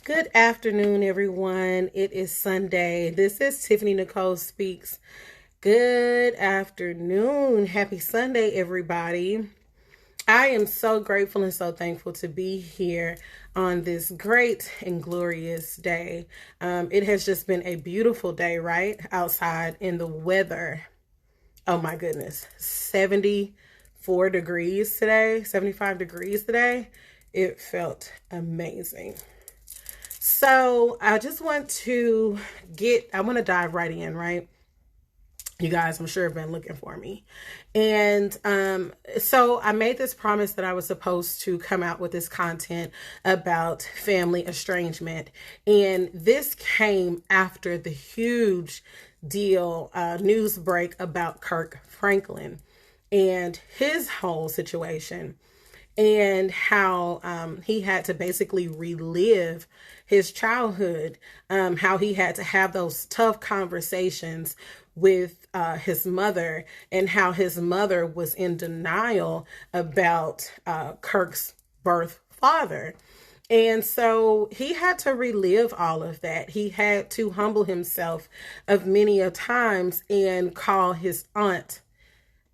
Good afternoon, everyone. It is Sunday. This is Tiffany Nicole Speaks. Good afternoon. Happy Sunday, everybody. I am so grateful and so thankful to be here on this great and glorious day. It has just been a beautiful day, right? Outside in the weather. Oh my goodness. 74 degrees today, 75 degrees today. It felt amazing. So I just want to dive right in, right? You guys, I'm sure have been looking for me. And so I made this promise that I was supposed to come out with this content about family estrangement. And this came after the huge news break about Kirk Franklin and his whole situation, and how he had to basically relive his childhood, how he had to have those tough conversations with his mother, and how his mother was in denial about Kirk's birth father. And so he had to relive all of that. He had to humble himself of many a times and call his aunt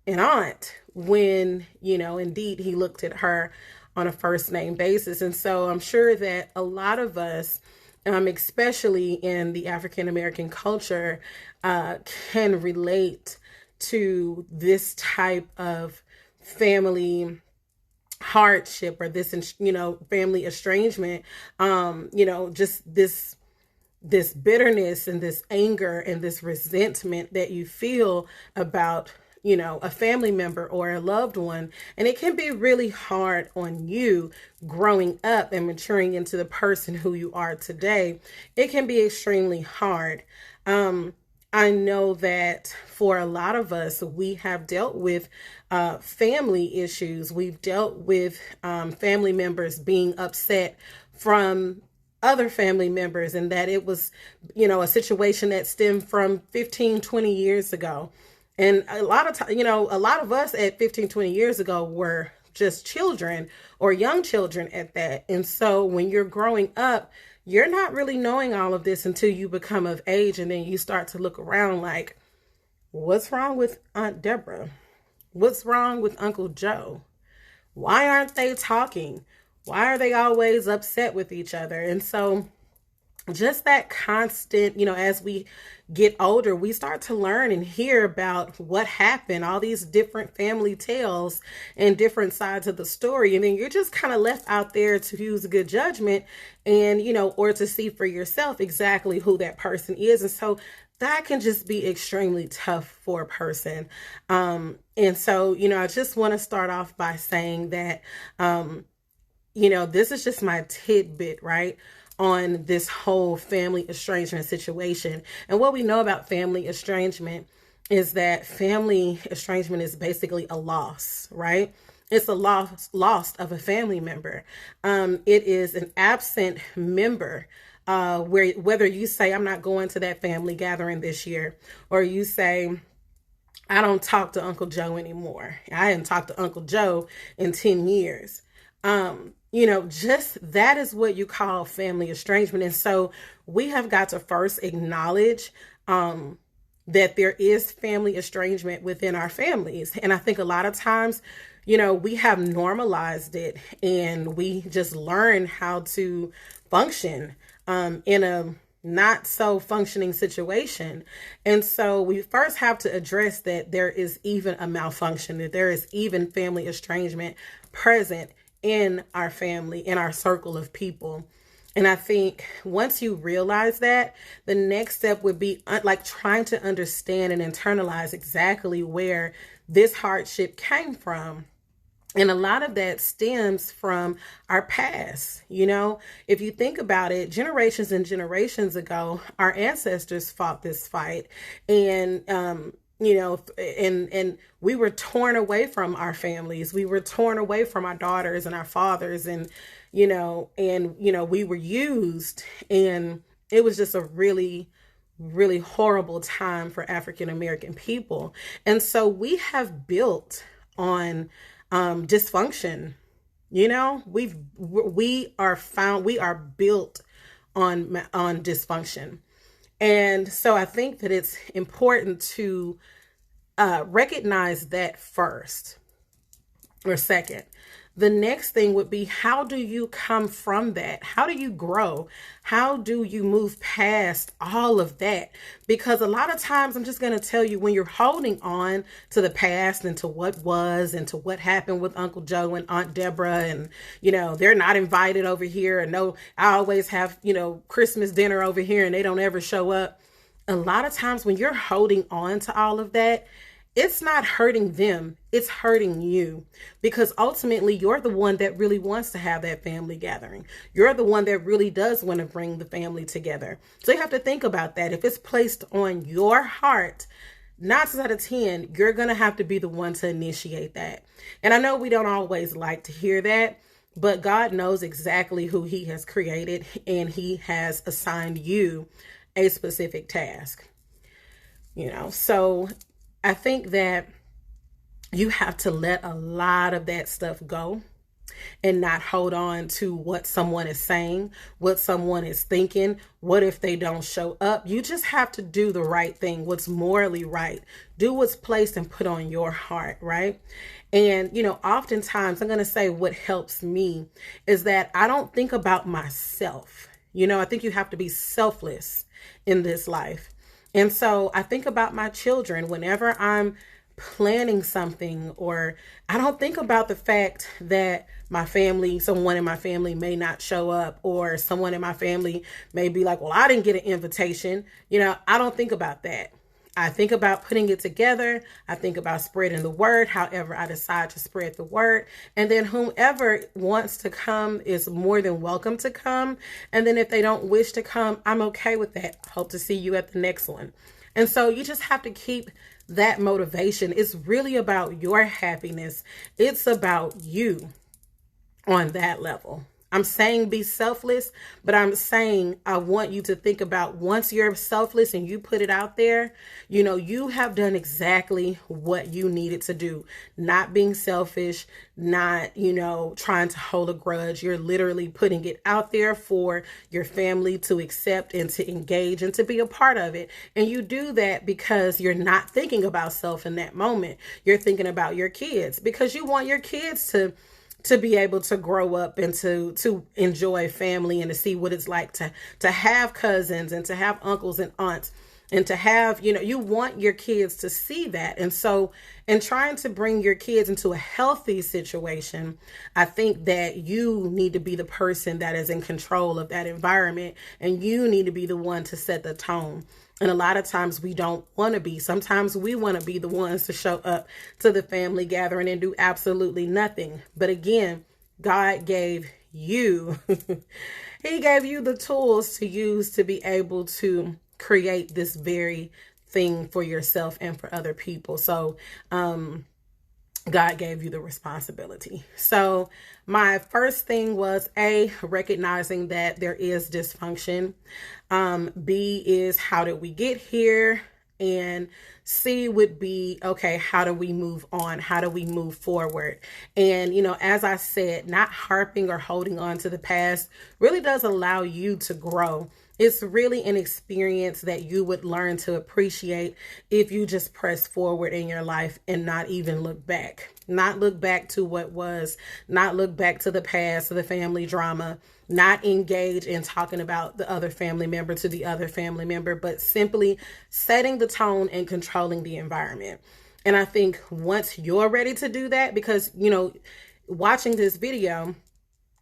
an aunt when, indeed he looked at her on a first name basis. And so I'm sure that a lot of us, especially in the African American culture, can relate to this type of family hardship, or this, family estrangement, just this bitterness and this anger and this resentment that you feel about a family member or a loved one. And it can be really hard on you growing up and maturing into the person who you are today. It can be extremely hard. I know that for a lot of us, we have dealt with family issues. We've dealt with family members being upset from other family members, and that it was, a situation that stemmed from 15, 20 years ago. And a lot of times, a lot of us at 15, 20 years ago were just children or young children at that. And so when you're growing up, you're not really knowing all of this until you become of age. And then you start to look around like, what's wrong with Aunt Deborah? What's wrong with Uncle Joe? Why aren't they talking? Why are they always upset with each other? And so just that constant, as we get older, we start to learn and hear about what happened, all these different family tales and different sides of the story. And then you're just kind of left out there to use a good judgment and, or to see for yourself exactly who that person is. And so that can just be extremely tough for a person. And so, I just want to start off by saying that, this is just my tidbit, right, on this whole family estrangement situation. And what we know about family estrangement is that family estrangement is basically a loss, right? It's a loss of a family member. It is an absent member, whether you say, I'm not going to that family gathering this year, or you say, I don't talk to Uncle Joe anymore. I haven't talked to Uncle Joe in 10 years. Just that is what you call family estrangement. And so we have got to first acknowledge that there is family estrangement within our families. And I think a lot of times, we have normalized it, and we just learn how to function in a not so functioning situation. And so we first have to address that there is even a malfunction, that there is even family estrangement present in our family, in our circle of people. And I think once you realize that, the next step would be like trying to understand and internalize exactly where this hardship came from. And a lot of that stems from our past. If you think about it, generations and generations ago, our ancestors fought this fight, and and we were torn away from our families. We were torn away from our daughters and our fathers, and we were used, and it was just a really, really horrible time for African American people. And so we have built on dysfunction. We are built on dysfunction. And so I think that it's important to recognize that first or second. The next thing would be, how do you come from that? How do you grow? How do you move past all of that? Because a lot of times, I'm just going to tell you, when you're holding on to the past and to what was and to what happened with Uncle Joe and Aunt Deborah, and, they're not invited over here, and no, I always have, Christmas dinner over here and they don't ever show up. A lot of times when you're holding on to all of that, it's not hurting them, it's hurting you, because ultimately you're the one that really wants to have that family gathering. You're the one that really does want to bring the family together. So you have to think about that. If it's placed on your heart, 9 times out of 10, you're going to have to be the one to initiate that. And I know we don't always like to hear that, but God knows exactly who he has created, and he has assigned you a specific task. So I think that you have to let a lot of that stuff go and not hold on to what someone is saying, what someone is thinking. What if they don't show up? You just have to do the right thing, what's morally right. Do what's placed and put on your heart, right? And, oftentimes I'm going to say what helps me is that I don't think about myself. I think you have to be selfless in this life. And so I think about my children whenever I'm planning something, or I don't think about the fact that someone in my family may not show up, or someone in my family may be like, well, I didn't get an invitation. I don't think about that. I think about putting it together. I think about spreading the word, however I decide to spread the word. And then whomever wants to come is more than welcome to come. And then if they don't wish to come, I'm okay with that. Hope to see you at the next one. And so you just have to keep that motivation. It's really about your happiness. It's about you on that level. I'm saying be selfless, but I'm saying I want you to think about, once you're selfless and you put it out there, you have done exactly what you needed to do. Not being selfish, not, trying to hold a grudge. You're literally putting it out there for your family to accept and to engage and to be a part of it. And you do that because you're not thinking about self in that moment. You're thinking about your kids, because you want your kids to be able to grow up and to enjoy family, and to see what it's like to have cousins and to have uncles and aunts, and to have, you want your kids to see that. And so in trying to bring your kids into a healthy situation, I think that you need to be the person that is in control of that environment, and you need to be the one to set the tone. And a lot of times we don't want to be. Sometimes we want to be the ones to show up to the family gathering and do absolutely nothing. But again, God gave you, he gave you the tools to use to be able to create this very thing for yourself and for other people. So, God gave you the responsibility. So my first thing was recognizing that there is dysfunction. B is, how did we get here? And C would be, okay, how do we move on? How do we move forward? And, as I said, not harping or holding on to the past really does allow you to grow. It's really an experience that you would learn to appreciate if you just press forward in your life and not even look back. Not look back to what was, not look back to the past, to the family drama, not engage in talking about the other family member to the other family member, but simply setting the tone and controlling the environment. And I think once you're ready to do that, because, watching this video,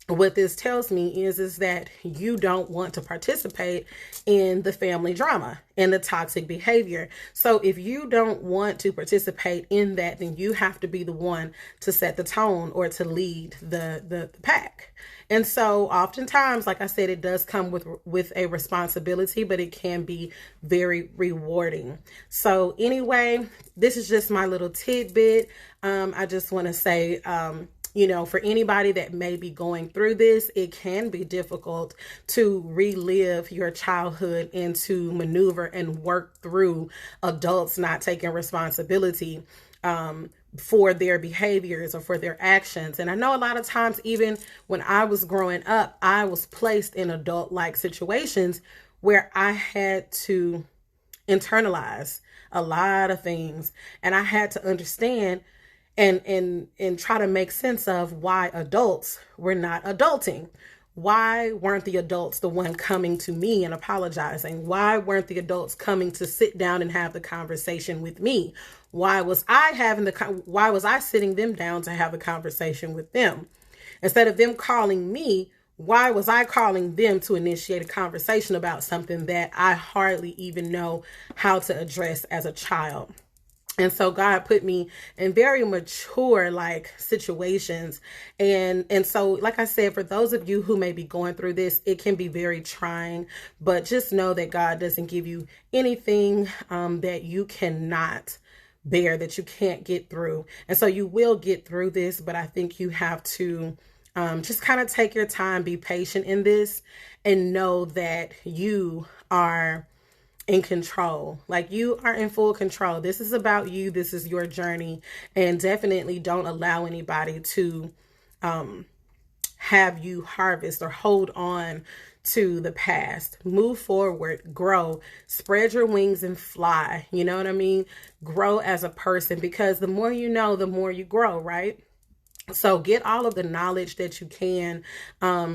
what this tells me is that you don't want to participate in the family drama and the toxic behavior. So if you don't want to participate in that, then you have to be the one to set the tone or to lead the pack. And so oftentimes, like I said, it does come with a responsibility, but it can be very rewarding. So anyway, this is just my little tidbit. I just want to say, for anybody that may be going through this, it can be difficult to relive your childhood and to maneuver and work through adults not taking responsibility. for their behaviors or for their actions. And I know a lot of times, even when I was growing up, I was placed in adult-like situations where I had to internalize a lot of things, and I had to understand and try to make sense of why adults were not adulting. Why weren't the adults the one coming to me and apologizing? Why weren't the adults coming to sit down and have the conversation with me? Why was I sitting them down to have a conversation with them? Instead of them calling me, why was I calling them to initiate a conversation about something that I hardly even know how to address as a child? And so God put me in very mature situations. And so, like I said, for those of you who may be going through this, it can be very trying, but just know that God doesn't give you anything that you cannot bear, that you can't get through. And so you will get through this, but I think you have to just kind of take your time, be patient in this, and know that you are in control. Like, you are in full control. This is about you. This is your journey. And definitely don't allow anybody to have you harvest or hold on to the past. Move forward, grow, spread your wings and fly. You know what I mean? Grow as a person, because the more you know, the more you grow, right? So get all of the knowledge that you can,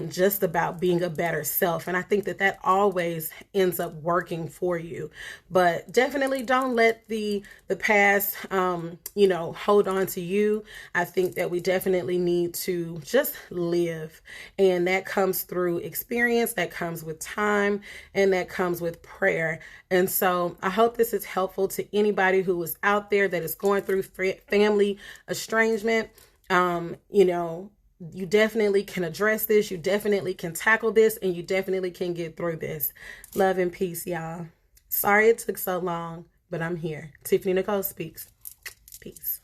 just about being a better self. And I think that always ends up working for you. But definitely don't let the past, hold on to you. I think that we definitely need to just live. And that comes through experience, that comes with time, and that comes with prayer. And so I hope this is helpful to anybody who is out there that is going through family estrangement. You definitely can address this. You definitely can tackle this, and you definitely can get through this. Love and peace, y'all. Sorry it took so long, but I'm here. Tiffany Nicole Speaks. Peace.